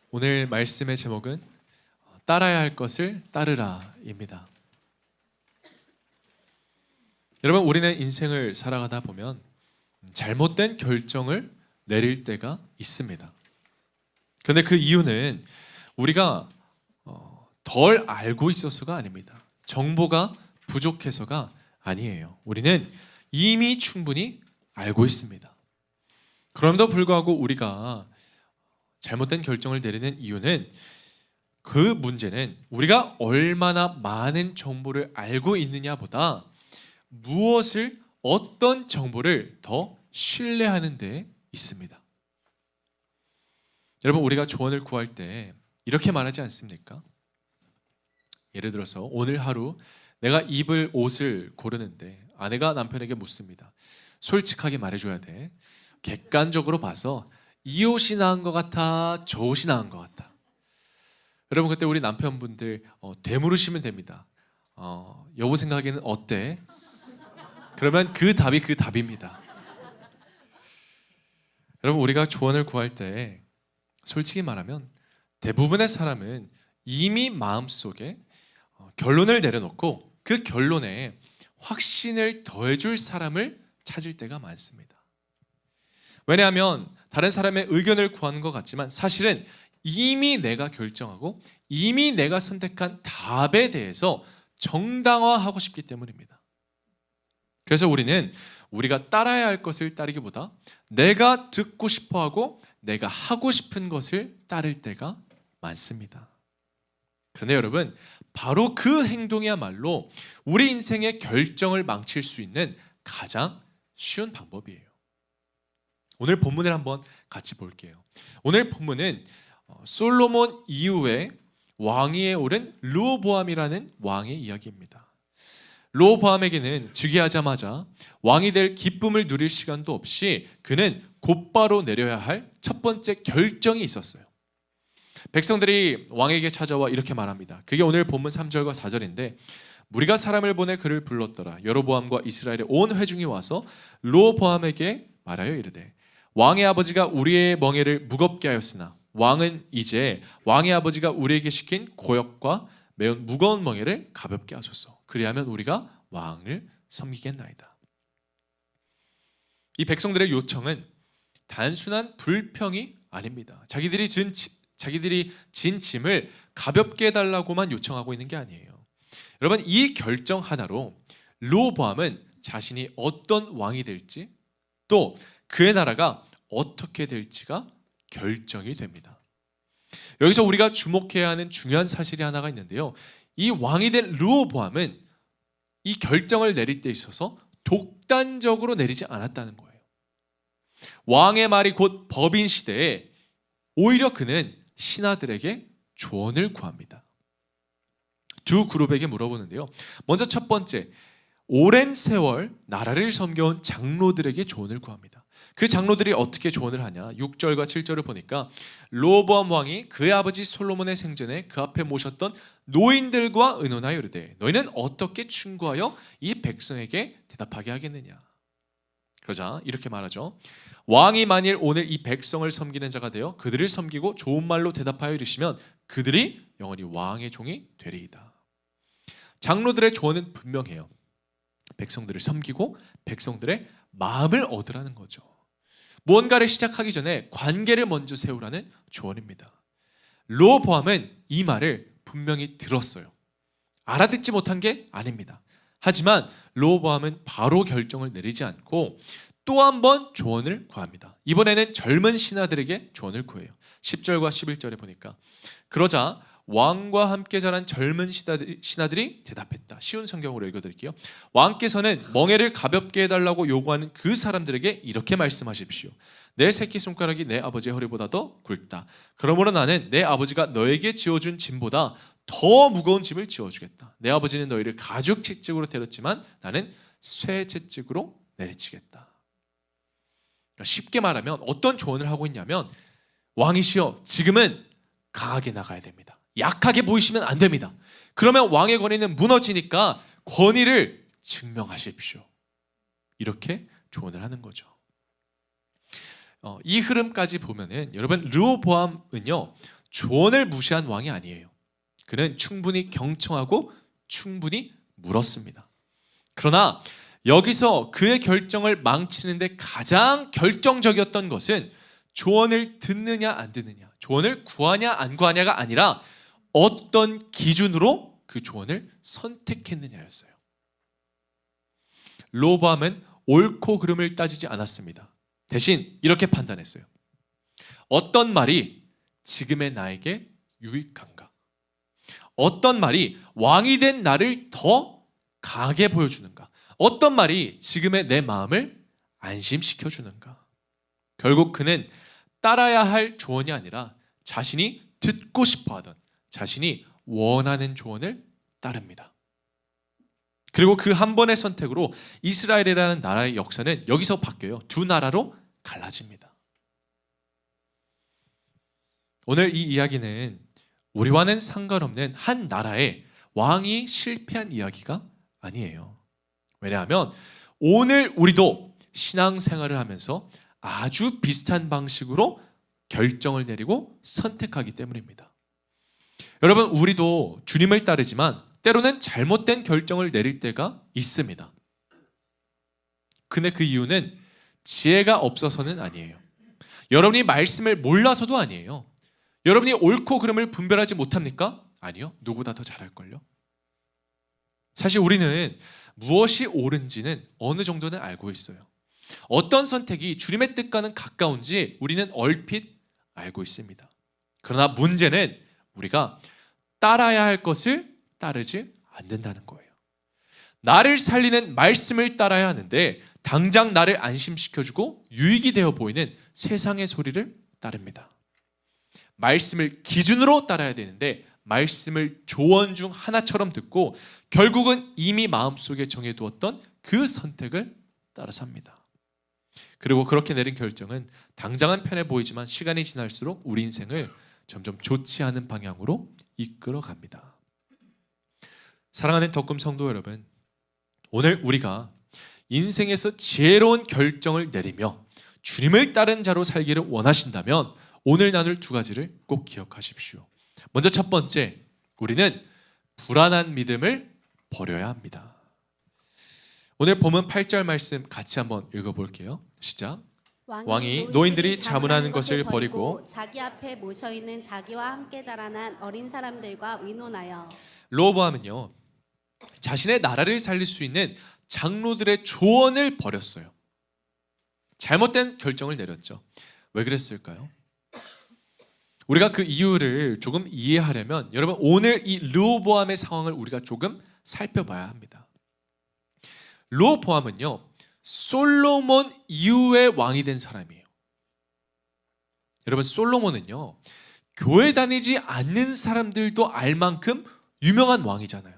오늘 말씀의 제목은 따라야 할 것을 따르라입니다. 여러분, 우리는 인생을 살아가다 보면 잘못된 결정을 내릴 때가 있습니다. 그런데 그 이유는 우리가 덜 알고 있어서가 아닙니다. 정보가 부족해서가 아니에요. 우리는 이미 충분히 알고 있습니다. 그럼에도 불구하고 우리가 잘못된 결정을 내리는 이유는 그 문제는 우리가 얼마나 많은 정보를 알고 있느냐보다 어떤 정보를 더 신뢰하는 데 있습니다. 여러분, 우리가 조언을 구할 때 이렇게 말하지 않습니까? 예를 들어서 오늘 하루 내가 입을 옷을 고르는데 아내가 남편에게 묻습니다. 솔직하게 말해줘야 돼. 객관적으로 봐서 이 옷이 나은 것 같아, 저 옷이 나은 것 같아. 여러분, 그때 우리 남편분들 되물으시면 됩니다. 여보 생각에는 어때? 그러면 그 답이 그 답입니다. 여러분, 우리가 조언을 구할 때 솔직히 말하면 대부분의 사람은 이미 마음속에 결론을 내려놓고 그 결론에 확신을 더해줄 사람을 찾을 때가 많습니다. 왜냐하면 다른 사람의 의견을 구하는 것 같지만 사실은 이미 내가 결정하고 이미 내가 선택한 답에 대해서 정당화하고 싶기 때문입니다. 그래서 우리가 따라야 할 것을 따르기보다 내가 듣고 싶어하고 내가 하고 싶은 것을 따를 때가 많습니다. 그런데 여러분, 바로 그 행동이야말로 우리 인생의 결정을 망칠 수 있는 가장 쉬운 방법이에요. 오늘 본문을 한번 같이 볼게요. 오늘 본문은 솔로몬 이후에 왕위에 오른 르호보암이라는 왕의 이야기입니다. 르호보암에게는 즉위하자마자 왕이 될 기쁨을 누릴 시간도 없이 그는 곧바로 내려야 할 첫 번째 결정이 있었어요. 백성들이 왕에게 찾아와 이렇게 말합니다. 그게 오늘 본문 3절과 4절인데 무리가 사람을 보내 그를 불렀더라. 여로보암과 이스라엘의 온 회중이 와서 르호보암에게 말하여 이르되 왕의 아버지가 우리의 멍에를 무겁게 하였으나 왕은 이제 왕의 아버지가 우리에게 시킨 고역과 매우 무거운 멍에를 가볍게 하소서. 그리하면 우리가 왕을 섬기겠나이다. 이 백성들의 요청은 단순한 불평이 아닙니다. 자기들이 진 짐을 가볍게 해달라고만 요청하고 있는 게 아니에요. 여러분, 이 결정 하나로 르호보암은 자신이 어떤 왕이 될지 또 그의 나라가 어떻게 될지가 결정이 됩니다. 여기서 우리가 주목해야 하는 중요한 사실이 하나가 있는데요. 이 왕이 된 르호보암은 이 결정을 내릴 때 있어서 독단적으로 내리지 않았다는 거예요. 왕의 말이 곧 법인 시대에 오히려 그는 신하들에게 조언을 구합니다. 두 그룹에게 물어보는데요. 먼저 첫 번째, 오랜 세월 나라를 섬겨온 장로들에게 조언을 구합니다. 그 장로들이 어떻게 조언을 하냐? 6절과 7절을 보니까 르호보암 왕이 그의 아버지 솔로몬의 생전에 그 앞에 모셨던 노인들과 의논하여 이르되 너희는 어떻게 충고하여 이 백성에게 대답하게 하겠느냐? 그러자 이렇게 말하죠. 왕이 만일 오늘 이 백성을 섬기는 자가 되어 그들을 섬기고 좋은 말로 대답하여 이르시면 그들이 영원히 왕의 종이 되리이다. 장로들의 조언은 분명해요. 백성들을 섬기고 백성들의 마음을 얻으라는 거죠. 무언가를 시작하기 전에 관계를 먼저 세우라는 조언입니다. 르호보암은 이 말을 분명히 들었어요. 알아듣지 못한 게 아닙니다. 하지만 르호보암은 바로 결정을 내리지 않고 또 한 번 조언을 구합니다. 이번에는 젊은 신하들에게 조언을 구해요. 10절과 11절에 보니까 그러자 왕과 함께 자란 젊은 신하들이 대답했다. 쉬운 성경으로 읽어드릴게요. 왕께서는 멍에를 가볍게 해달라고 요구하는 그 사람들에게 이렇게 말씀하십시오. 내 새끼손가락이 내 아버지의 허리보다 더 굵다. 그러므로 나는 내 아버지가 너에게 지어준 짐보다 더 무거운 짐을 지어주겠다. 내 아버지는 너희를 가죽 채찍으로 때렸지만 나는 쇠 채찍으로 내리치겠다. 그러니까 쉽게 말하면 어떤 조언을 하고 있냐면 왕이시여, 지금은 강하게 나가야 됩니다. 약하게 보이시면 안 됩니다. 그러면 왕의 권위는 무너지니까 권위를 증명하십시오. 이렇게 조언을 하는 거죠. 이 흐름까지 보면은 여러분, 르호보암은요 조언을 무시한 왕이 아니에요. 그는 충분히 경청하고 충분히 물었습니다. 그러나 여기서 그의 결정을 망치는데 가장 결정적이었던 것은 조언을 듣느냐 안 듣느냐, 조언을 구하냐 안 구하냐가 아니라 어떤 기준으로 그 조언을 선택했느냐였어요. 르호보암은 옳고 그름을 따지지 않았습니다. 대신 이렇게 판단했어요. 어떤 말이 지금의 나에게 유익한가? 어떤 말이 왕이 된 나를 더 강하게 보여주는가? 어떤 말이 지금의 내 마음을 안심시켜주는가? 결국 그는 따라야 할 조언이 아니라 자신이 듣고 싶어하던, 자신이 원하는 조언을 따릅니다. 그리고 그 한 번의 선택으로 이스라엘이라는 나라의 역사는 여기서 바뀌어요. 두 나라로 갈라집니다. 오늘 이 이야기는 우리와는 상관없는 한 나라의 왕이 실패한 이야기가 아니에요. 왜냐하면 오늘 우리도 신앙생활을 하면서 아주 비슷한 방식으로 결정을 내리고 선택하기 때문입니다. 여러분, 우리도 주님을 따르지만 때로는 잘못된 결정을 내릴 때가 있습니다. 근데 그 이유는 지혜가 없어서는 아니에요. 여러분이 말씀을 몰라서도 아니에요. 여러분이 옳고 그름을 분별하지 못합니까? 아니요. 누구보다 더 잘할걸요. 사실 우리는 무엇이 옳은지는 어느 정도는 알고 있어요. 어떤 선택이 주님의 뜻과는 가까운지 우리는 얼핏 알고 있습니다. 그러나 문제는 우리가 따라야 할 것을 따르지 않는다는 거예요. 나를 살리는 말씀을 따라야 하는데 당장 나를 안심시켜주고 유익이 되어 보이는 세상의 소리를 따릅니다. 말씀을 기준으로 따라야 되는데 말씀을 조언 중 하나처럼 듣고 결국은 이미 마음속에 정해두었던 그 선택을 따라 삽니다. 그리고 그렇게 내린 결정은 당장은 편해 보이지만 시간이 지날수록 우리 인생을 점점 좋지 않은 방향으로 이끌어 갑니다. 사랑하는 덕금 성도 여러분, 오늘 우리가 인생에서 지혜로운 결정을 내리며 주님을 따른 자로 살기를 원하신다면 오늘 나눌 두 가지를 꼭 기억하십시오. 먼저 첫 번째, 우리는 불안한 믿음을 버려야 합니다. 오늘 본문 8절 말씀 같이 한번 읽어볼게요. 시작. 왕이 노인들이 자문하는 것을 버리고 자기 앞에 모셔있는 자기와 함께 자라난 어린 사람들과 의논하여. 르호보암은요, 자신의 나라를 살릴 수 있는 장로들의 조언을 버렸어요. 잘못된 결정을 내렸죠. 왜 그랬을까요? 우리가 그 이유를 조금 이해하려면 여러분, 오늘 이 르호보암의 상황을 우리가 조금 살펴봐야 합니다. 르호보암은요, 솔로몬 이후에 왕이 된 사람이에요. 여러분, 솔로몬은요, 교회 다니지 않는 사람들도 알 만큼 유명한 왕이잖아요.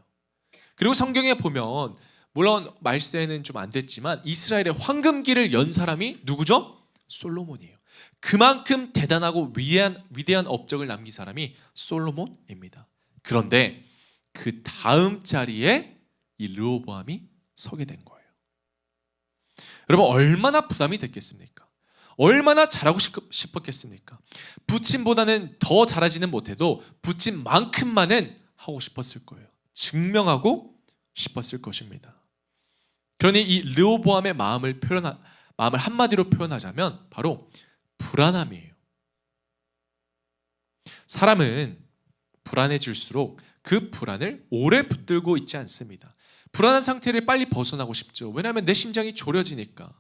그리고 성경에 보면 물론 말세는 좀 안 됐지만 이스라엘의 황금기를 연 사람이 누구죠? 솔로몬이에요. 그만큼 대단하고 위대한 업적을 남긴 사람이 솔로몬입니다. 그런데 그 다음 자리에 이 르호보암이 서게 된 거예요. 여러분, 얼마나 부담이 됐겠습니까? 얼마나 잘하고 싶었겠습니까? 부친보다는 더 잘하지는 못해도 부친만큼만은 하고 싶었을 거예요. 증명하고 싶었을 것입니다. 그러니 이 르호보암의 마음을 한마디로 표현하자면 바로 불안함이에요. 사람은 불안해질수록 그 불안을 오래 붙들고 있지 않습니다. 불안한 상태를 빨리 벗어나고 싶죠. 왜냐하면 내 심장이 졸여지니까,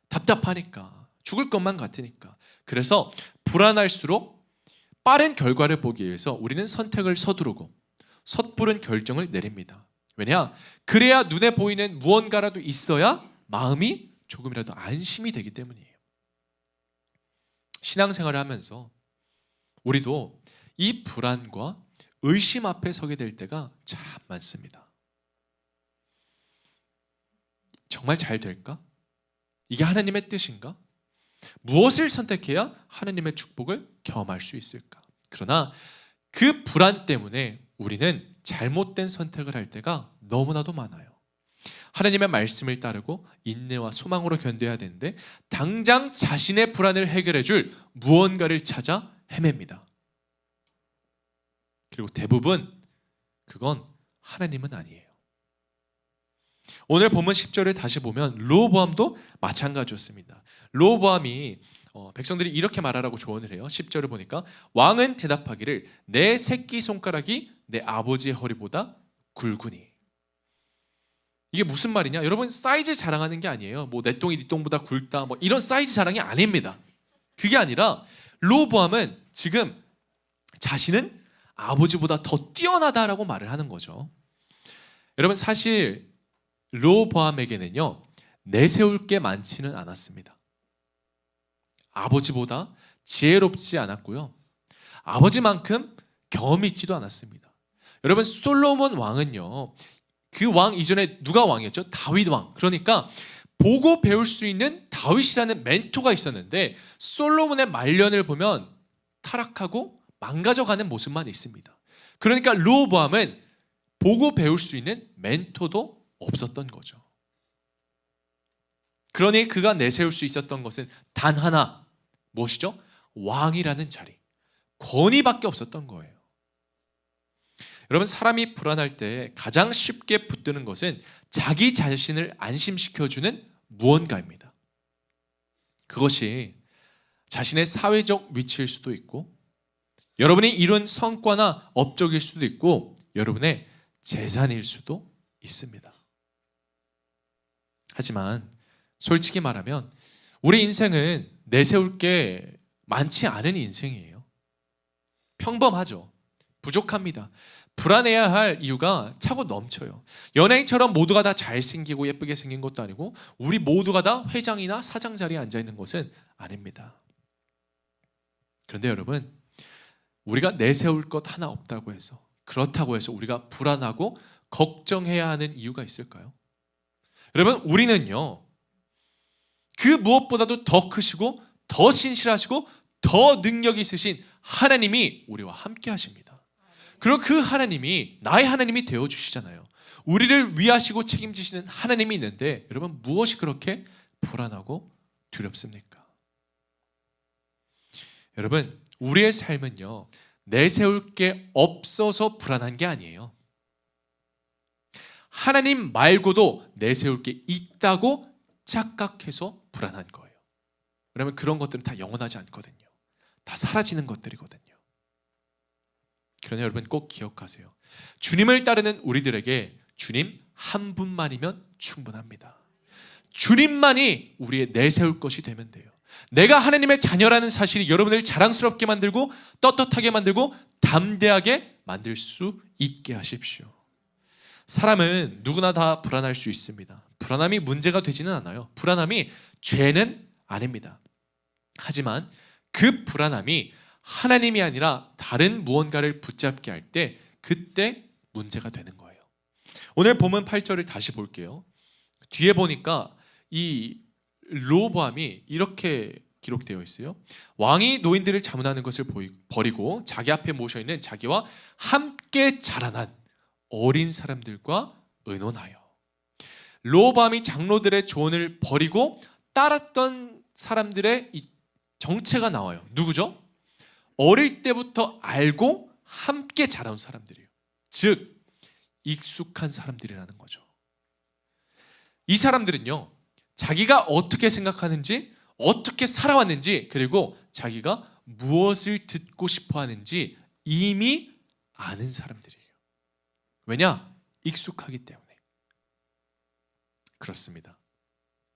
답답하니까, 죽을 것만 같으니까. 그래서 불안할수록 빠른 결과를 보기 위해서 우리는 선택을 서두르고 섣부른 결정을 내립니다. 왜냐? 그래야 눈에 보이는 무언가라도 있어야 마음이 조금이라도 안심이 되기 때문이에요. 신앙생활을 하면서 우리도 이 불안과 의심 앞에 서게 될 때가 참 많습니다. 정말 잘 될까? 이게 하나님의 뜻인가? 무엇을 선택해야 하나님의 축복을 경험할 수 있을까? 그러나 그 불안 때문에 우리는 잘못된 선택을 할 때가 너무나도 많아요. 하나님의 말씀을 따르고 인내와 소망으로 견뎌야 되는데 당장 자신의 불안을 해결해 줄 무언가를 찾아 헤맵니다. 그리고 대부분 그건 하나님은 아니에요. 오늘 본문 10절을 다시 보면 르호보암도 마찬가지였습니다. 르호보암이 백성들이 이렇게 말하라고 조언을 해요. 10절을 보니까 왕은 대답하기를 내 새끼 손가락이 내 아버지의 허리보다 굵으니. 이게 무슨 말이냐? 여러분, 사이즈 자랑하는 게 아니에요. 뭐 내 똥이 네 똥보다 굵다 뭐 이런 사이즈 자랑이 아닙니다. 그게 아니라 르호보암은 지금 자신은 아버지보다 더 뛰어나다라고 말을 하는 거죠. 여러분, 사실 르호보암에게는요 내세울 게 많지는 않았습니다. 아버지보다 지혜롭지 않았고요, 아버지만큼 경험이 있지도 않았습니다. 여러분, 솔로몬 왕은요 그 왕 이전에 누가 왕이었죠? 다윗 왕. 그러니까 보고 배울 수 있는 다윗이라는 멘토가 있었는데 솔로몬의 말년을 보면 타락하고 망가져가는 모습만 있습니다. 그러니까 르호보암은 보고 배울 수 있는 멘토도 없었던 거죠. 그러니 그가 내세울 수 있었던 것은 단 하나, 무엇이죠? 왕이라는 자리, 권위밖에 없었던 거예요. 여러분, 사람이 불안할 때 가장 쉽게 붙드는 것은 자기 자신을 안심시켜주는 무언가입니다. 그것이 자신의 사회적 위치일 수도 있고, 여러분이 이룬 성과나 업적일 수도 있고, 여러분의 재산일 수도 있습니다. 하지만 솔직히 말하면 우리 인생은 내세울 게 많지 않은 인생이에요. 평범하죠. 부족합니다. 불안해야 할 이유가 차고 넘쳐요. 연예인처럼 모두가 다 잘생기고 예쁘게 생긴 것도 아니고 우리 모두가 다 회장이나 사장 자리에 앉아있는 것은 아닙니다. 그런데 여러분, 우리가 내세울 것 하나 없다고 해서, 그렇다고 해서 우리가 불안하고 걱정해야 하는 이유가 있을까요? 여러분, 우리는요 그 무엇보다도 더 크시고 더 신실하시고 더 능력이 있으신 하나님이 우리와 함께 하십니다. 그리고 그 하나님이 나의 하나님이 되어주시잖아요. 우리를 위하시고 책임지시는 하나님이 있는데 여러분, 무엇이 그렇게 불안하고 두렵습니까? 여러분, 우리의 삶은요 내세울 게 없어서 불안한 게 아니에요. 하나님 말고도 내세울 게 있다고 착각해서 불안한 거예요. 왜냐하면 그런 것들은 다 영원하지 않거든요. 다 사라지는 것들이거든요. 그러나 여러분, 꼭 기억하세요. 주님을 따르는 우리들에게 주님 한 분만이면 충분합니다. 주님만이 우리의 내세울 것이 되면 돼요. 내가 하나님의 자녀라는 사실이 여러분을 자랑스럽게 만들고 떳떳하게 만들고 담대하게 만들 수 있게 하십시오. 사람은 누구나 다 불안할 수 있습니다. 불안함이 문제가 되지는 않아요. 불안함이 죄는 아닙니다. 하지만 그 불안함이 하나님이 아니라 다른 무언가를 붙잡게 할 때 그때 문제가 되는 거예요. 오늘 본문 8절을 다시 볼게요. 뒤에 보니까 이 르호보암이 이렇게 기록되어 있어요. 왕이 노인들을 자문하는 것을 버리고 자기 앞에 모셔있는 자기와 함께 자라난 어린 사람들과 의논하여. 르호보암이 장로들의 조언을 버리고 따랐던 사람들의 이 정체가 나와요. 누구죠? 어릴 때부터 알고 함께 자라온 사람들이에요. 즉 익숙한 사람들이라는 거죠. 이 사람들은요 자기가 어떻게 생각하는지, 어떻게 살아왔는지, 그리고 자기가 무엇을 듣고 싶어 하는지 이미 아는 사람들이에요. 왜냐? 익숙하기 때문에. 그렇습니다.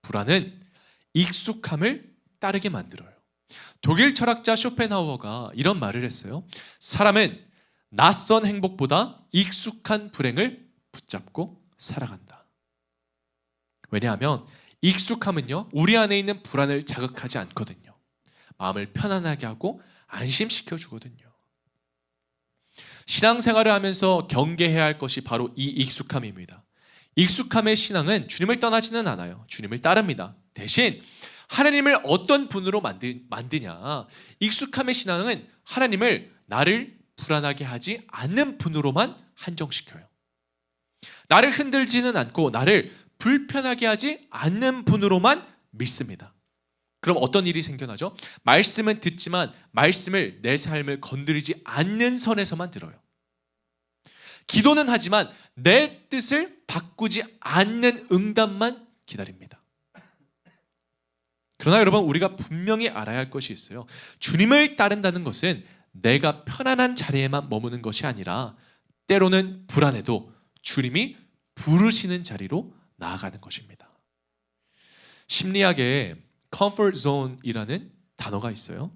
불안은 익숙함을 따르게 만들어요. 독일 철학자 쇼펜하우어가 이런 말을 했어요. 사람은 낯선 행복보다 익숙한 불행을 붙잡고 살아간다. 왜냐하면 익숙함은요 우리 안에 있는 불안을 자극하지 않거든요. 마음을 편안하게 하고 안심시켜 주거든요. 신앙생활을 하면서 경계해야 할 것이 바로 이 익숙함입니다. 익숙함의 신앙은 주님을 떠나지는 않아요. 주님을 따릅니다. 대신 하나님을 어떤 분으로 만드냐? 익숙함의 신앙은 하나님을 나를 불안하게 하지 않는 분으로만 한정시켜요. 나를 흔들지는 않고 나를 불편하게 하지 않는 분으로만 믿습니다. 그럼 어떤 일이 생겨나죠? 말씀은 듣지만 말씀을 내 삶을 건드리지 않는 선에서만 들어요. 기도는 하지만 내 뜻을 바꾸지 않는 응답만 기다립니다. 그러나 여러분, 우리가 분명히 알아야 할 것이 있어요. 주님을 따른다는 것은 내가 편안한 자리에만 머무는 것이 아니라 때로는 불안해도 주님이 부르시는 자리로 나아가는 것입니다. 심리학에 comfort zone이라는 단어가 있어요.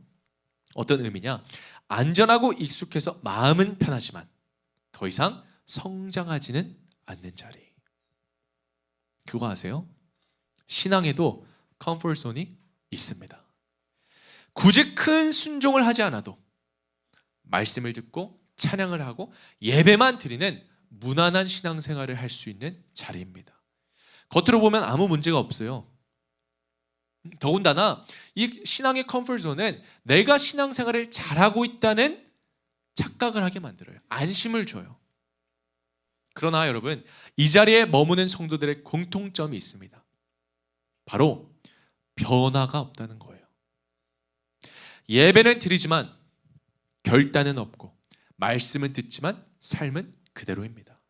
어떤 의미냐? 안전하고 익숙해서 마음은 편하지만 더 이상 성장하지는 않는 자리. 그거 아세요? 신앙에도 comfort zone이 있습니다. 굳이 큰 순종을 하지 않아도 말씀을 듣고 찬양을 하고 예배만 드리는 무난한 신앙생활을 할 수 있는 자리입니다. 겉으로 보면 아무 문제가 없어요. 더군다나 이 신앙의 컴포트 존은 내가 신앙생활을 잘하고 있다는 착각을 하게 만들어요. 안심을 줘요. 그러나 여러분, 이 자리에 머무는 성도들의 공통점이 있습니다. 바로 변화가 없다는 거예요. 예배는 드리지만 결단은 없고, 말씀은 듣지만 삶은 그대로입니다.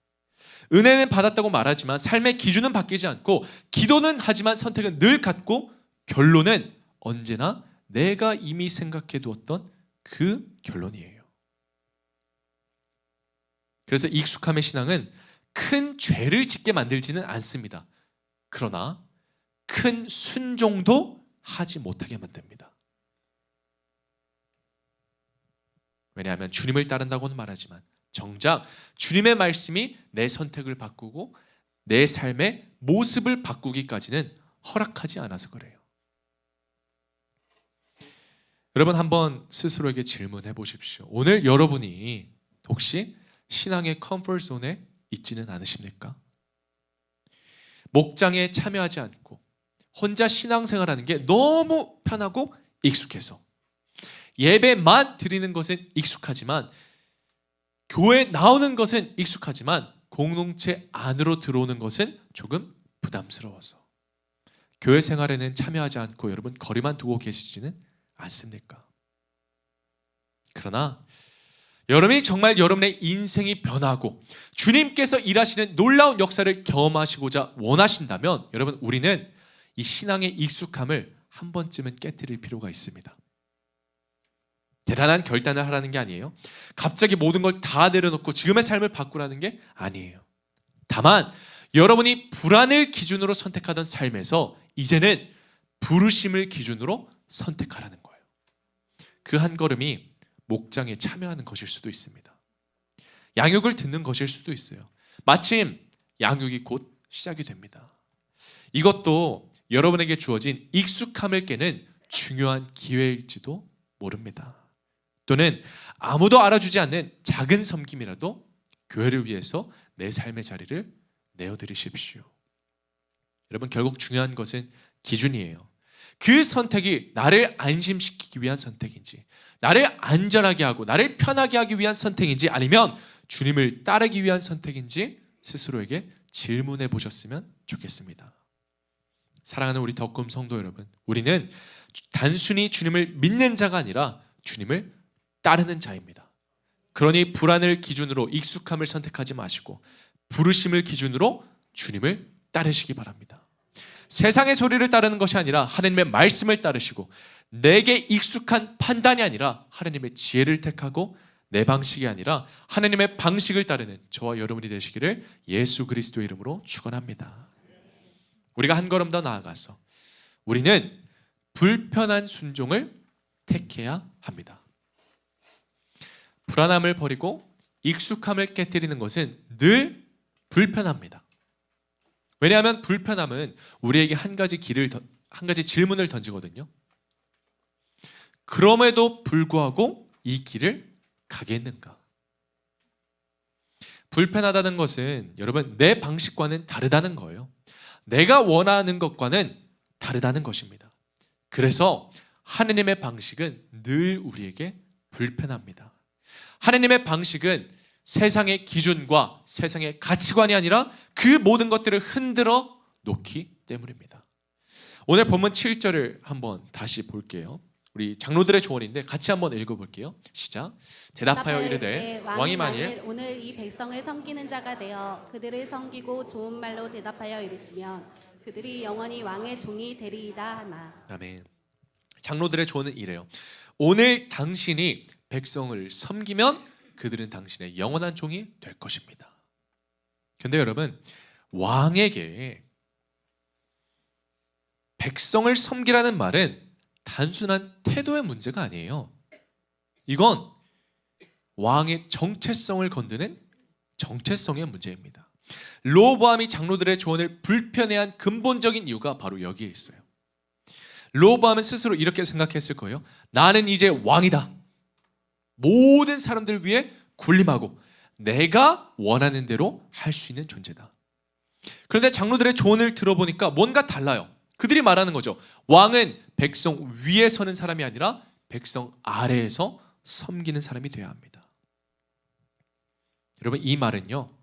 은혜는 받았다고 말하지만 삶의 기준은 바뀌지 않고, 기도는 하지만 선택은 늘 같고, 결론은 언제나 내가 이미 생각해 두었던 그 결론이에요. 그래서 익숙함의 신앙은 큰 죄를 짓게 만들지는 않습니다. 그러나 큰 순종도 하지 못하게 만듭니다. 왜냐하면 주님을 따른다고는 말하지만 정작 주님의 말씀이 내 선택을 바꾸고 내 삶의 모습을 바꾸기까지는 허락하지 않아서 그래요. 여러분, 한번 스스로에게 질문해 보십시오. 오늘 여러분이 혹시 신앙의 컴포트 존에 있지는 않으십니까? 목장에 참여하지 않고 혼자 신앙생활하는 게 너무 편하고 익숙해서, 예배만 드리는 것은 익숙하지만, 교회 나오는 것은 익숙하지만 공동체 안으로 들어오는 것은 조금 부담스러워서 교회 생활에는 참여하지 않고 여러분 거리만 두고 계시지는 않습니까? 그러나 여러분이 정말 여러분의 인생이 변하고 주님께서 일하시는 놀라운 역사를 경험하시고자 원하신다면, 여러분, 우리는 이 신앙의 익숙함을 한 번쯤은 깨트릴 필요가 있습니다. 대단한 결단을 하라는 게 아니에요. 갑자기 모든 걸 다 내려놓고 지금의 삶을 바꾸라는 게 아니에요. 다만 여러분이 불안을 기준으로 선택하던 삶에서 이제는 부르심을 기준으로 선택하라는 거예요. 그 한 걸음이 목장에 참여하는 것일 수도 있습니다. 양육을 듣는 것일 수도 있어요. 마침 양육이 곧 시작이 됩니다. 이것도 여러분에게 주어진 익숙함을 깨는 중요한 기회일지도 모릅니다. 또는 아무도 알아주지 않는 작은 섬김이라도 교회를 위해서 내 삶의 자리를 내어드리십시오. 여러분, 결국 중요한 것은 기준이에요. 그 선택이 나를 안심시키기 위한 선택인지, 나를 안전하게 하고 나를 편하게 하기 위한 선택인지, 아니면 주님을 따르기 위한 선택인지 스스로에게 질문해 보셨으면 좋겠습니다. 사랑하는 우리 덕금 성도 여러분, 우리는 단순히 주님을 믿는 자가 아니라 주님을 따르는 자입니다. 그러니 불안을 기준으로 익숙함을 선택하지 마시고 부르심을 기준으로 주님을 따르시기 바랍니다. 세상의 소리를 따르는 것이 아니라 하나님의 말씀을 따르시고, 내게 익숙한 판단이 아니라 하나님의 지혜를 택하고, 내 방식이 아니라 하나님의 방식을 따르는 저와 여러분이 되시기를 예수 그리스도의 이름으로 축원합니다. 우리가 한 걸음 더 나아가서 우리는 불편한 순종을 택해야 합니다. 불안함을 버리고 익숙함을 깨뜨리는 것은 늘 불편합니다. 왜냐하면 불편함은 우리에게 한 가지 질문을 던지거든요. 그럼에도 불구하고 이 길을 가겠는가? 불편하다는 것은 여러분 내 방식과는 다르다는 거예요. 내가 원하는 것과는 다르다는 것입니다. 그래서 하느님의 방식은 늘 우리에게 불편합니다. 하느님의 방식은 세상의 기준과 세상의 가치관이 아니라 그 모든 것들을 흔들어 놓기 때문입니다. 오늘 본문 7절을 한번 다시 볼게요. 우리 장로들의 조언인데 같이 한번 읽어볼게요. 시작. 대답하여 이르되 왕이 만일 오늘 이 백성을 섬기는 자가 되어 그들을 섬기고 좋은 말로 대답하여 이르시면 그들이 영원히 왕의 종이 되리이다 하나. 아멘. 장로들의 조언은 이래요. 오늘 당신이 백성을 섬기면 그들은 당신의 영원한 종이 될 것입니다. 근데 여러분, 왕에게 백성을 섬기라는 말은 단순한 태도의 문제가 아니에요. 이건 왕의 정체성을 건드는 정체성의 문제입니다. 르호보암이 장로들의 조언을 불편해한 근본적인 이유가 바로 여기에 있어요. 르호보암은 스스로 이렇게 생각했을 거예요. 나는 이제 왕이다. 모든 사람들을 위해 군림하고 내가 원하는 대로 할 수 있는 존재다. 그런데 장로들의 조언을 들어보니까 뭔가 달라요. 그들이 말하는 거죠. 왕은 백성 위에 서는 사람이 아니라 백성 아래에서 섬기는 사람이 되어야 합니다. 여러분, 이 말은요,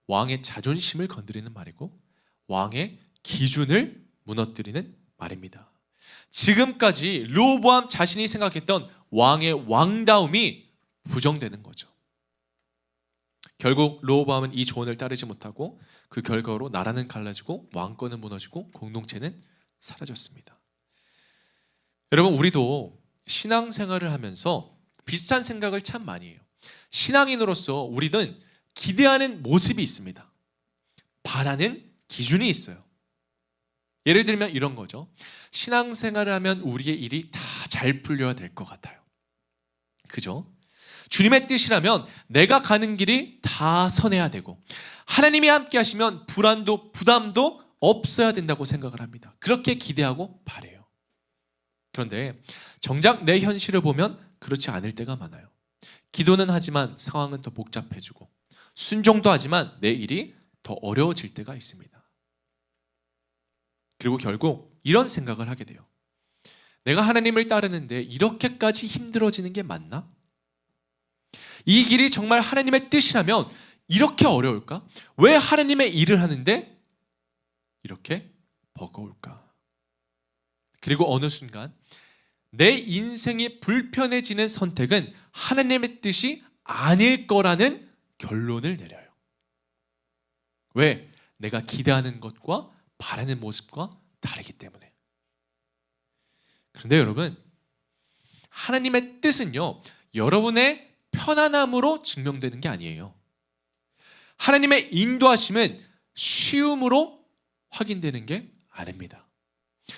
왕의 자존심을 건드리는 말이고 왕의 기준을 무너뜨리는 말입니다. 지금까지 르호보암 자신이 생각했던 왕의 왕다움이 부정되는 거죠. 결국 르호보암은 이 조언을 따르지 못하고 그 결과로 나라는 갈라지고 왕권은 무너지고 공동체는 사라졌습니다. 여러분, 우리도 신앙생활을 하면서 비슷한 생각을 참 많이 해요. 신앙인으로서 우리는 기대하는 모습이 있습니다. 바라는 기준이 있어요. 예를 들면 이런 거죠. 신앙생활을 하면 우리의 일이 다 잘 풀려야 될 것 같아요. 그죠? 주님의 뜻이라면 내가 가는 길이 다 선해야 되고 하나님이 함께 하시면 불안도 부담도 없어야 된다고 생각을 합니다. 그렇게 기대하고 바래요. 그런데 정작 내 현실을 보면 그렇지 않을 때가 많아요. 기도는 하지만 상황은 더 복잡해지고 순종도 하지만 내 일이 더 어려워질 때가 있습니다. 그리고 결국 이런 생각을 하게 돼요. 내가 하나님을 따르는데 이렇게까지 힘들어지는 게 맞나? 이 길이 정말 하나님의 뜻이라면 이렇게 어려울까? 왜 하나님의 일을 하는데 이렇게 버거울까? 그리고 어느 순간 내 인생이 불편해지는 선택은 하나님의 뜻이 아닐 거라는 결론을 내려요. 왜? 내가 기대하는 것과 바라는 모습과 다르기 때문에. 그런데 여러분, 하나님의 뜻은요, 여러분의 편안함으로 증명되는 게 아니에요. 하나님의 인도하심은 쉬움으로 확인되는 게 아닙니다.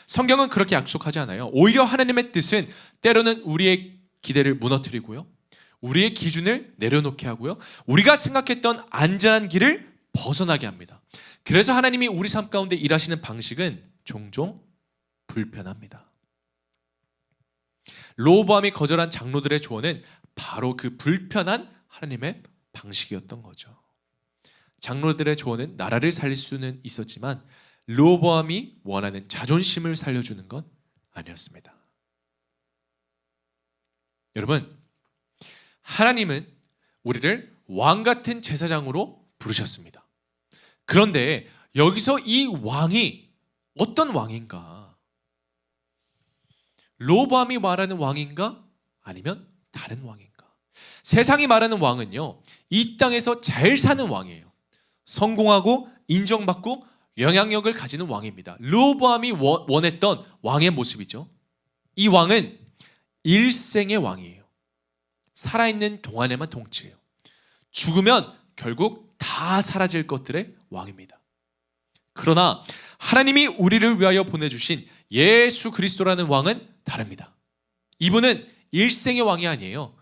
성경은 그렇게 약속하지 않아요. 오히려 하나님의 뜻은 때로는 우리의 기대를 무너뜨리고요, 우리의 기준을 내려놓게 하고요, 우리가 생각했던 안전한 길을 벗어나게 합니다. 그래서 하나님이 우리 삶 가운데 일하시는 방식은 종종 불편합니다. 르호보암이 거절한 장로들의 조언은 바로 그 불편한 하나님의 방식이었던 거죠. 장로들의 조언은 나라를 살릴 수는 있었지만 르호보암이 원하는 자존심을 살려주는 건 아니었습니다. 여러분, 하나님은 우리를 왕 같은 제사장으로 부르셨습니다. 그런데 여기서 이 왕이 어떤 왕인가? 르호보암이 말하는 왕인가? 아니면 다른 왕인가? 세상이 말하는 왕은요, 이 땅에서 잘 사는 왕이에요. 성공하고 인정받고 영향력을 가지는 왕입니다. 르호보암이 원했던 왕의 모습이죠. 이 왕은 일생의 왕이에요. 살아있는 동안에만 통치해요. 죽으면 결국 다 사라질 것들의 왕입니다. 그러나 하나님이 우리를 위하여 보내주신 예수 그리스도라는 왕은 다릅니다. 이분은 일생의 왕이 아니에요.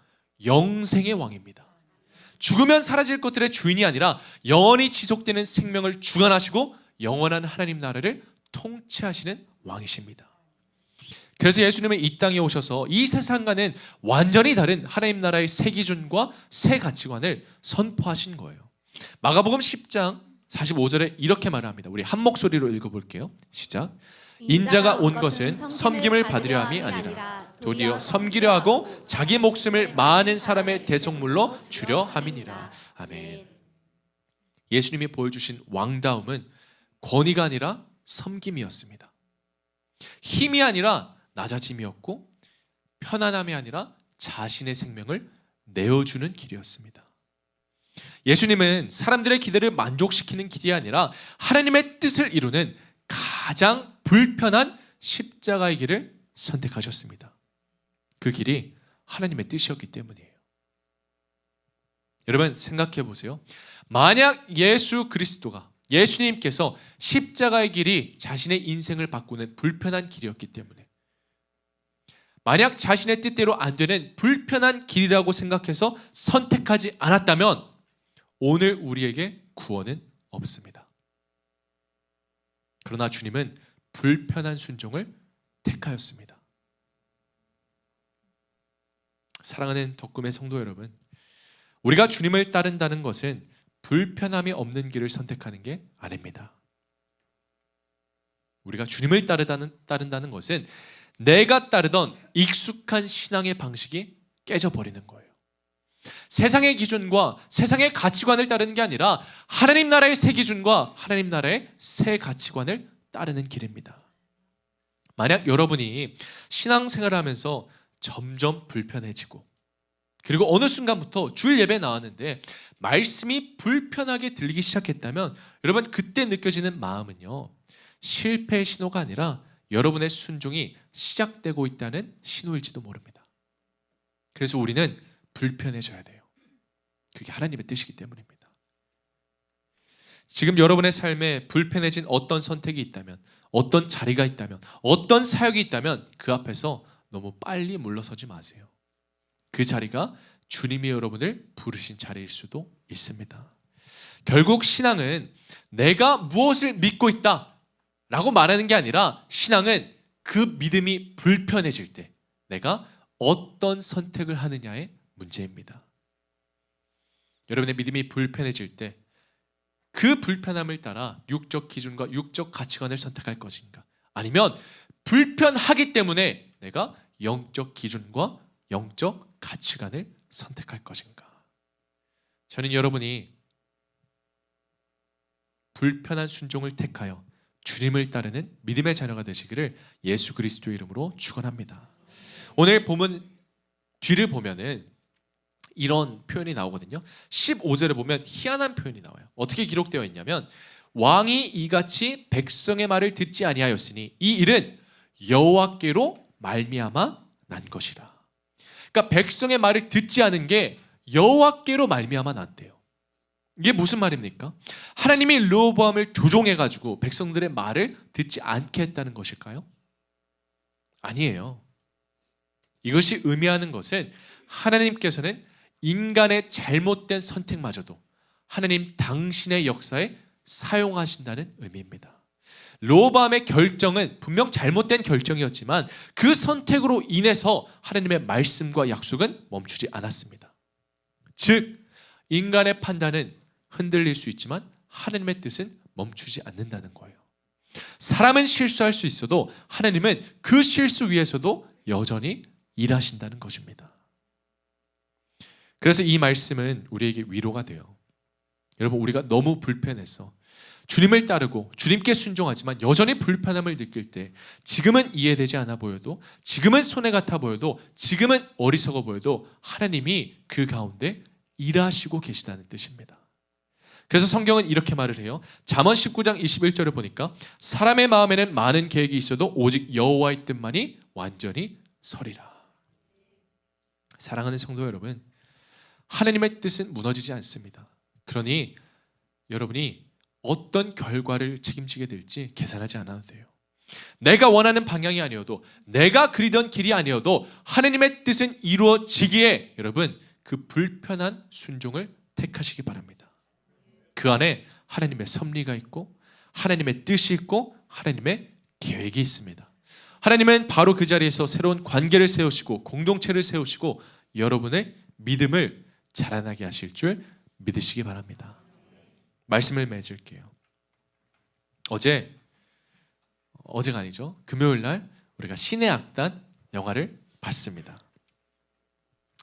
영생의 왕입니다. 죽으면 사라질 것들의 주인이 아니라 영원히 지속되는 생명을 주관하시고 영원한 하나님 나라를 통치하시는 왕이십니다. 그래서 예수님은 이 땅에 오셔서 이 세상과는 완전히 다른 하나님 나라의 새 기준과 새 가치관을 선포하신 거예요. 마가복음 10장 45절에 이렇게 말을 합니다. 우리 한 목소리로 읽어볼게요. 시작. 인자가 온 것은 섬김을 받으려 함이 아니라 도리어 섬기려 하고 자기 목숨을 많은 사람의 대속물로 주려 함이니라. 아멘. 예수님이 보여주신 왕다움은 권위가 아니라 섬김이었습니다. 힘이 아니라 낮아짐이었고 편안함이 아니라 자신의 생명을 내어주는 길이었습니다. 예수님은 사람들의 기대를 만족시키는 길이 아니라 하나님의 뜻을 이루는 가장 불편한 십자가의 길을 선택하셨습니다. 그 길이 하나님의 뜻이었기 때문이에요. 여러분 생각해 보세요. 만약 예수 그리스도가, 예수님께서 십자가의 길이 자신의 인생을 바꾸는 불편한 길이었기 때문에, 만약 자신의 뜻대로 안 되는 불편한 길이라고 생각해서 선택하지 않았다면 오늘 우리에게 구원은 없습니다. 그러나 주님은 불편한 순종을 택하였습니다. 사랑하는 덕금의 성도 여러분, 우리가 주님을 따른다는 것은 불편함이 없는 길을 선택하는 게 아닙니다. 우리가 주님을 따른다는 것은 내가 따르던 익숙한 신앙의 방식이 깨져버리는 거예요. 세상의 기준과 세상의 가치관을 따르는 게 아니라 하나님 나라의 새 기준과 하나님 나라의 새 가치관을 따르는 길입니다. 만약 여러분이 신앙생활을 하면서 점점 불편해지고, 그리고 어느 순간부터 주일 예배 나왔는데 말씀이 불편하게 들리기 시작했다면 여러분 그때 느껴지는 마음은요, 실패의 신호가 아니라 여러분의 순종이 시작되고 있다는 신호일지도 모릅니다. 그래서 우리는 불편해져야 돼요. 그게 하나님의 뜻이기 때문입니다. 지금 여러분의 삶에 불편해진 어떤 선택이 있다면, 어떤 자리가 있다면, 어떤 사역이 있다면 그 앞에서 너무 빨리 물러서지 마세요. 그 자리가 주님이 여러분을 부르신 자리일 수도 있습니다. 결국 신앙은 내가 무엇을 믿고 있다 라고 말하는 게 아니라, 신앙은 그 믿음이 불편해질 때 내가 어떤 선택을 하느냐의 문제입니다. 여러분의 믿음이 불편해질 때 그 불편함을 따라 육적 기준과 육적 가치관을 선택할 것인가, 아니면 불편하기 때문에 내가 영적 기준과 영적 가치관을 선택할 것인가. 저는 여러분이 불편한 순종을 택하여 주님을 따르는 믿음의 자녀가 되시기를 예수 그리스도의 이름으로 축원합니다. 오늘 본문 뒤를 보면은 이런 표현이 나오거든요. 15절에 보면 희한한 표현이 나와요. 어떻게 기록되어 있냐면, 왕이 이같이 백성의 말을 듣지 아니하였으니 이 일은 여호와께로 말미암아 난 것이라. 그러니까 백성의 말을 듣지 않은 게 여호와께로 말미암아 났대요. 이게 무슨 말입니까? 하나님이 르호보암을 조종해가지고 백성들의 말을 듣지 않게 했다는 것일까요? 아니에요. 이것이 의미하는 것은 하나님께서는 인간의 잘못된 선택마저도 하나님 당신의 역사에 사용하신다는 의미입니다. 르호보암의 결정은 분명 잘못된 결정이었지만 그 선택으로 인해서 하나님의 말씀과 약속은 멈추지 않았습니다. 즉 인간의 판단은 흔들릴 수 있지만 하나님의 뜻은 멈추지 않는다는 거예요. 사람은 실수할 수 있어도 하나님은 그 실수 위에서도 여전히 일하신다는 것입니다. 그래서 이 말씀은 우리에게 위로가 돼요. 여러분, 우리가 너무 불편해서 주님을 따르고 주님께 순종하지만 여전히 불편함을 느낄 때, 지금은 이해되지 않아 보여도, 지금은 손해 같아 보여도, 지금은 어리석어 보여도 하나님이 그 가운데 일하시고 계시다는 뜻입니다. 그래서 성경은 이렇게 말을 해요. 잠언 19장 21절을 보니까 사람의 마음에는 많은 계획이 있어도 오직 여호와의 뜻만이 완전히 서리라. 사랑하는 성도 여러분, 하나님의 뜻은 무너지지 않습니다. 그러니 여러분이 어떤 결과를 책임지게 될지 계산하지 않아도 돼요. 내가 원하는 방향이 아니어도, 내가 그리던 길이 아니어도 하나님의 뜻은 이루어지기에 여러분 그 불편한 순종을 택하시기 바랍니다. 그 안에 하나님의 섭리가 있고 하나님의 뜻이 있고 하나님의 계획이 있습니다. 하나님은 바로 그 자리에서 새로운 관계를 세우시고 공동체를 세우시고 여러분의 믿음을 자라나게 하실 줄 믿으시기 바랍니다. 말씀을 맺을게요. 어제가 아니죠. 금요일 날 우리가 신의 악단 영화를 봤습니다.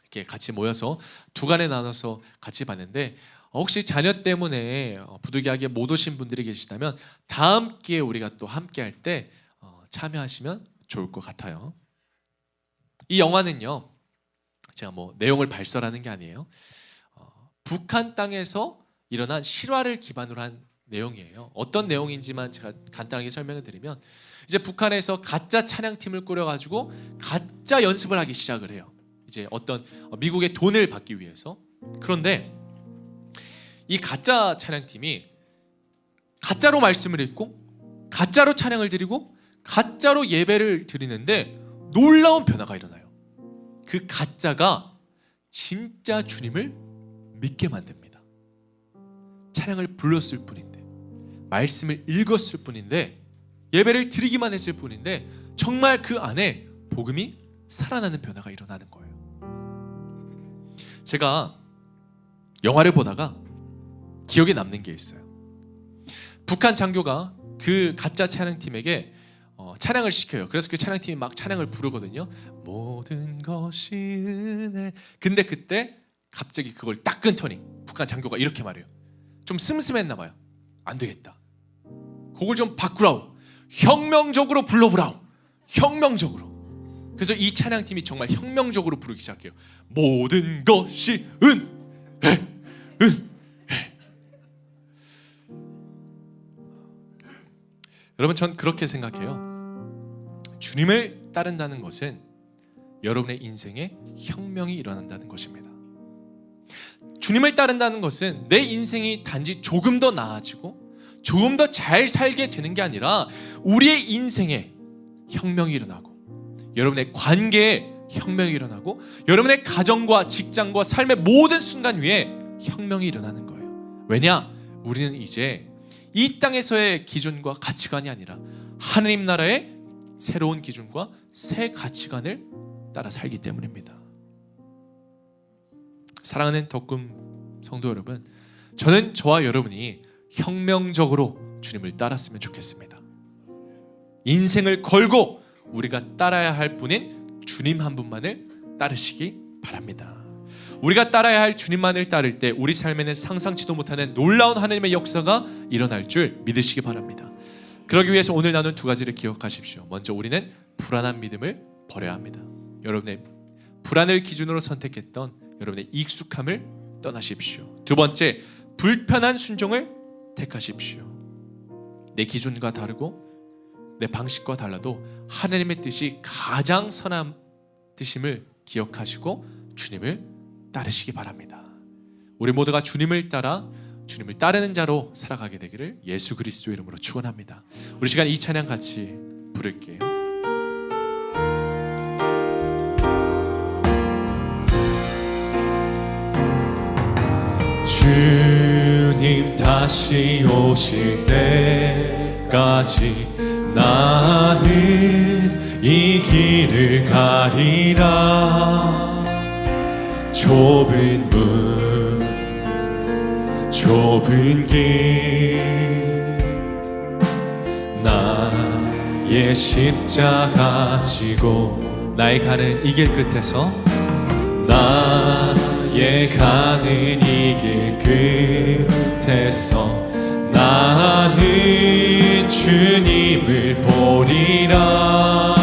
이렇게 같이 모여서 두 간에 나눠서 같이 봤는데, 혹시 자녀 때문에 부득이하게 못 오신 분들이 계시다면 다음 기회에 우리가 또 함께 할 때 참여하시면 좋을 것 같아요. 이 영화는요, 제가 뭐 내용을 발설하는 게 아니에요. 북한 땅에서 일어난 실화를 기반으로 한 내용이에요. 어떤 내용인지만 제가 간단하게 설명을 드리면, 이제 북한에서 가짜 찬양팀을 꾸려가지고 가짜 연습을 하기 시작을 해요. 이제 어떤 미국의 돈을 받기 위해서. 그런데 이 가짜 찬양팀이 가짜로 말씀을 읽고 가짜로 찬양을 드리고 가짜로 예배를 드리는데 놀라운 변화가 일어나요. 그 가짜가 진짜 주님을 믿게 만듭니다. 찬양을 불렀을 뿐인데, 말씀을 읽었을 뿐인데, 예배를 드리기만 했을 뿐인데 정말 그 안에 복음이 살아나는 변화가 일어나는 거예요. 제가 영화를 보다가 기억에 남는 게 있어요. 북한 장교가 그 가짜 찬양팀에게 찬양을 시켜요. 그래서 그 찬양팀이 막 찬양을 부르거든요. 모든 것이 은혜. 근데 그때 갑자기 그걸 딱 끊더니 북한 장교가 이렇게 말해요. 좀 슴슴했나 봐요. 안 되겠다. 그걸 좀 바꾸라오. 혁명적으로 불러보라오. 혁명적으로. 그래서 이 찬양팀이 정말 혁명적으로 부르기 시작해요. 모든 것이 은혜. 여러분, 전 그렇게 생각해요. 주님을 따른다는 것은 여러분의 인생에 혁명이 일어난다는 것입니다. 주님을 따른다는 것은 내 인생이 단지 조금 더 나아지고 조금 더 잘 살게 되는 게 아니라 우리의 인생에 혁명이 일어나고, 여러분의 관계에 혁명이 일어나고, 여러분의 가정과 직장과 삶의 모든 순간 위에 혁명이 일어나는 거예요. 왜냐? 우리는 이제 이 땅에서의 기준과 가치관이 아니라 하느님 나라의 새로운 기준과 새 가치관을 따라 살기 때문입니다. 사랑하는 덕금 성도 여러분, 저는 저와 여러분이 혁명적으로 주님을 따랐으면 좋겠습니다. 인생을 걸고 우리가 따라야 할 분인 주님 한 분만을 따르시기 바랍니다. 우리가 따라야 할 주님만을 따를 때 우리 삶에는 상상치도 못하는 놀라운 하나님의 역사가 일어날 줄 믿으시기 바랍니다. 그러기 위해서 오늘 나눈 두 가지를 기억하십시오. 먼저, 우리는 불안한 믿음을 버려야 합니다. 여러분의 불안을 기준으로 선택했던 여러분의 익숙함을 떠나십시오. 두 번째, 불편한 순종을 택하십시오. 내 기준과 다르고 내 방식과 달라도 하나님의 뜻이 가장 선한 뜻임을 기억하시고 주님을 따르시기 바랍니다. 우리 모두가 주님을 따라 주님을 따르는 자로 살아가게 되기를 예수 그리스도 이름으로 축원합니다. 우리 시간 이 찬양 같이 부를게요. 주님 다시 오실 때까지 나는 이 길을 가리라. 좁은 문, 좁은 길, 나의 십자가 지고 나의 가는 이 길 끝에서, 나의 가는 이 길 끝에서 나는 주님을 보리라.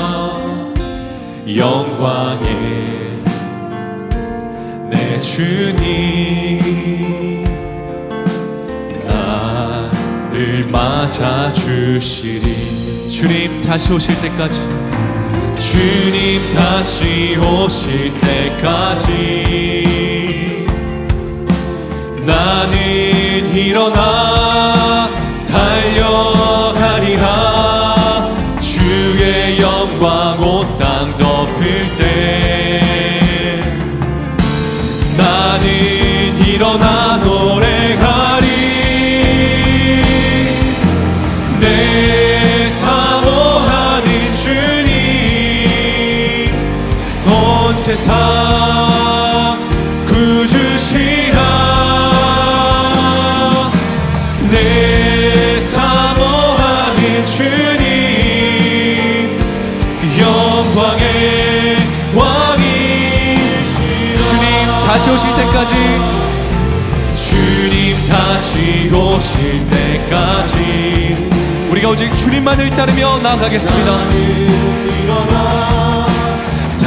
영광의 내 주님 나를 맞아주시리. 주님 다시 오실 때까지, 주님 다시 오실 때까지 나는 일어나 달려가리라. 주의 영광 온 땅 덮을 때 나는 일어나 노래하리. 내 사모하는 주님 온 세상 구주시라. 내 사모하는 주님 영광의 왕이시라. 주님 다시 오실 때까지, 주님 다시 오실 때까지 우리가 오직 주님만을 따르며 나아가겠습니다. 나는 일어나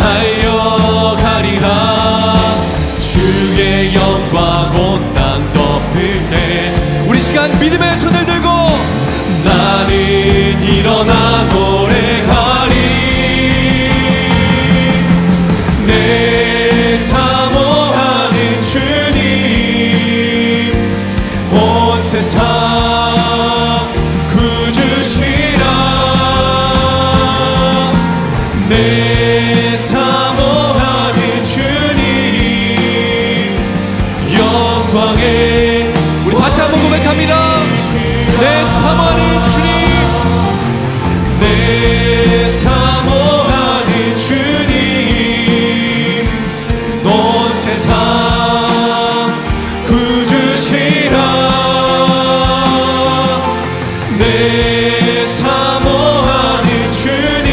달려가리라. 주의 영광 온 땅 덮을 때 우리 시간 믿음의 손을 들고 나는 일어나 노래하리. 내 사모하는 주님 온 세상 구주시라. 내 사모하는 주님 영광에. 우리 다시 한번 고백합니다. 내 사모하는 주님, 내 사모하는 주님 온 세상 구주시라. 내 사모하는 주님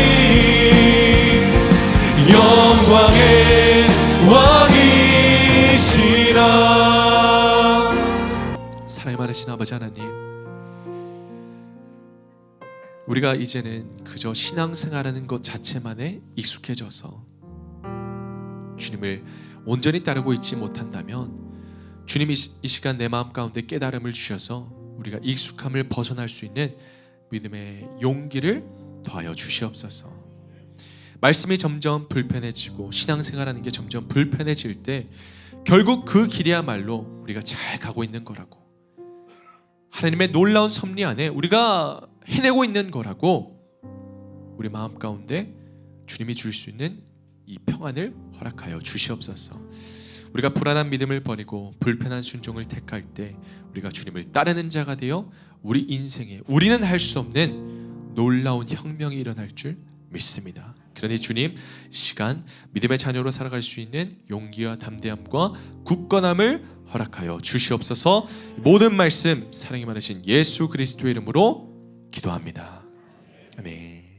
영광의 왕이시라. 사랑이 많으신 아버지 하나님, 우리가 이제는 그저 신앙생활하는 것 자체만에 익숙해져서 주님을 온전히 따르고 있지 못한다면 주님이 이 시간 내 마음 가운데 깨달음을 주셔서 우리가 익숙함을 벗어날 수 있는 믿음의 용기를 더하여 주시옵소서. 말씀이 점점 불편해지고 신앙생활하는 게 점점 불편해질 때 결국 그 길이야말로 우리가 잘 가고 있는 거라고, 하나님의 놀라운 섭리 안에 우리가 해내고 있는 거라고, 우리 마음 가운데 주님이 줄 수 있는 이 평안을 허락하여 주시옵소서. 우리가 불안한 믿음을 버리고 불편한 순종을 택할 때 우리가 주님을 따르는 자가 되어 우리 인생에 우리는 할 수 없는 놀라운 혁명이 일어날 줄 믿습니다. 그러니 주님, 시간 믿음의 자녀로 살아갈 수 있는 용기와 담대함과 굳건함을 허락하여 주시옵소서. 모든 말씀 사랑이 많으신 예수 그리스도의 이름으로 기도합니다. 아멘.